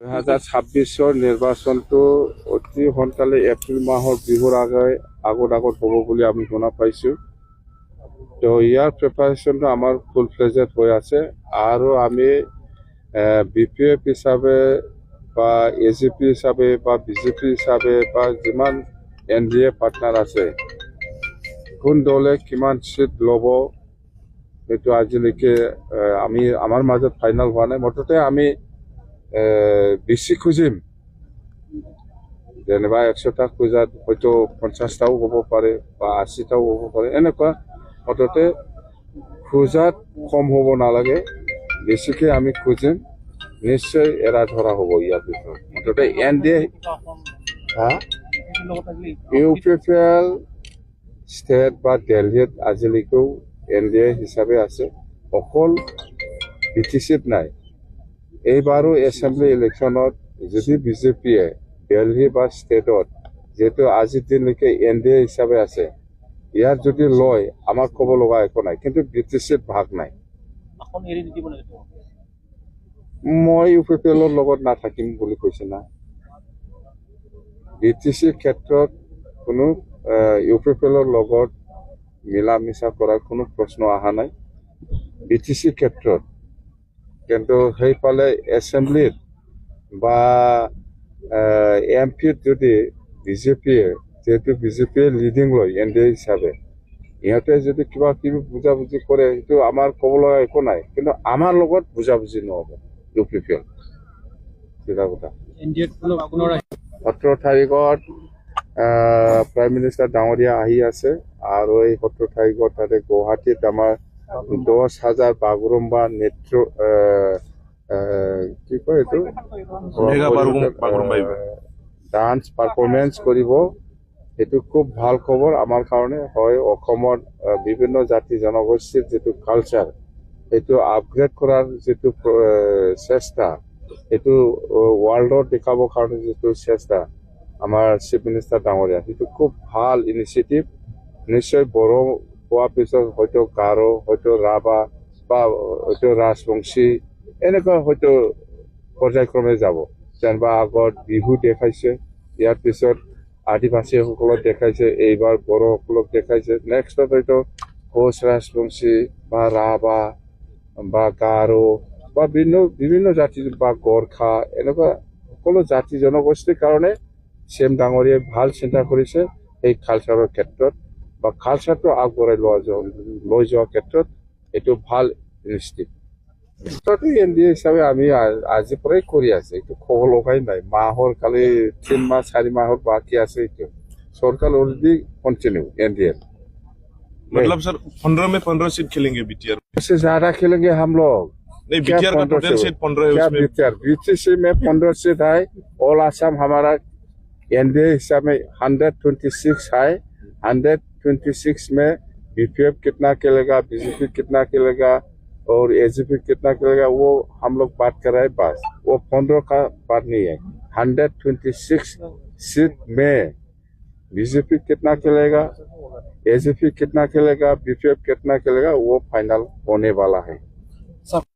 2026 নিৰ্বাচনটো অতি সোনকালে এপ্ৰিল মাহৰ বিহুৰ আগত হ'ব বুলি আমি শুনা পাইছোঁ। তো ইয়াৰ প্ৰিপাৰেশ্যনটো আমাৰ ফুল ফ্লেজেড হৈ আছে আৰু আমি BPF হিচাপে বা AGP হিচাপে বা BJP হিচাপে বা যিমান NDA পাৰ্টনাৰ আছে কোন দলে কিমান চিট ল'ব সেইটো আজিলৈকে আমাৰ মাজত ফাইনেল হোৱা নাই। মুঠতে আমি বেছি খুজিম, যেনিবা 100টা খোজাত হয়তো 50টাও হ'ব পাৰে বা 80টাও হ'ব পাৰে, এনেকুৱা মুঠতে খোজাত কম হ'ব নালাগে, বেছিকৈ আমি খুজিম, নিশ্চয় এৰা ধৰা হ'ব ইয়াৰ ভিতৰত। মুঠতে NDA UPPL ষ্টেট বা দিল্লীত আজিলৈকেও NDA হিচাপে আছে, অকল BTCত নাই। এইবাৰো এছেম্বলি ইলেকশ্যনত যদি BJPয়ে দিল্লী বা ষ্টেটত যিহেতু আজিৰ দিনলৈকে NDA হিচাপে আছে, ইয়াত যদি লয় আমাক ক'ব লগা একো নাই, কিন্তু BTCত ভাগ নাই। মই UPPLৰ লগত নাথাকিম বুলি কৈছে না। BTC ক্ষেত্ৰত কোনো UPPLৰ লগত মিলা মিছা কৰাৰ কোনো প্ৰশ্ন অহা নাই BTC ক্ষেত্ৰত। কিন্তু সেইফালে এছেম্বলিত বা MPত যদি BJPয়ে, যেহেতু BJPয়ে লিডিং লয় NDA হিচাপে, ইহঁতে যদি কিবা কিবি বুজাবুজি কৰে সেইটো আমাৰ ক'ব লগা একো নাই, কিন্তু আমাৰ লগত বুজাবুজি নহ'ব UPPL। চিধা কথা। 17 তাৰিখত প্ৰাইম মিনিষ্টাৰ ডাঙৰীয়া আহি আছে আৰু এই 17 তাৰিখত তাতে গুৱাহাটীত আমাৰ 10,000 বাগৰুম্বা নৃত্য কি কয় এইটো ডান্স পাৰফৰ্মেঞ্চ কৰিব। এইটো খুব ভাল খবৰ আমাৰ কাৰণে হয়। অসমৰ বিভিন্ন জাতি জনগোষ্ঠীৰ যিটো কালচাৰ সেইটো আপগ্ৰেড কৰাৰ যিটো চেষ্টা, সেইটো ৱৰ্ল্ডত দেখাবৰ কাৰণে যিটো চেষ্টা আমাৰ চিফ মিনিষ্টাৰ ডাঙৰীয়া, সেইটো খুব ভাল ইনিচিয়েটিভ। নিশ্চয় বড়ো হোৱাৰ পিছত হয়তো গাৰো, হয়তো ৰাভা বা হয়তো ৰাজবংশী, এনেকুৱা হয়তো পৰ্যায়ক্ৰমে যাব। যেনিবা আগত বিহু দেখাইছে, ইয়াৰ পিছত আদিবাসীসকলক দেখাইছে, এইবাৰ বড়োসকলক দেখাইছে, নেক্সটত হয়তো কোচ ৰাজবংশী বা ৰাভা বা গাৰো বা বিভিন্ন জাতি বা গোৰ্খা, এনেকুৱা সকলো জাতি জনগোষ্ঠীৰ কাৰণে চিএম ডাঙৰীয়াই ভাল চিন্তা কৰিছে। এই কালচাৰৰ ক্ষেত্ৰত বা কালচাৰটো আগবঢ়াই লৈ যোৱাৰ ক্ষেত্ৰত এইটো ভাল ইনিচিয়েটিভ। NDA হিচাপে আমি আজিৰ পৰাই কৰি আছে, এইটো ক'ব লগাই নাই। মাহৰ কালি 3 মাহ 4 মাহৰ বাকী আছে, এইটো চৰকাৰ অলৰেডি কণ্টিনিউ NDA। मतलब सर 15 में 15 सीट खेलेंगे BTR से ज्यादा खेलेंगे हम लोग। नहीं, BTR का टोटल सीट 15 है, उसमें BTC में 15 सीट है। ऑल आसाम हमारा NDA हिसाब में 126 है। 126 में BPF कितना खेलेगा, BJP कितना खेलेगा और AGP कितना खेलेगा, वो हम लोग बात कर रहे हैं बस। वो 15 का बात नहीं है। 126 सीट में BJP कितना खेलेगा, AGP कितना खेलेगा, BPF कितना खेलेगा, वो फाइनल होने वाला है।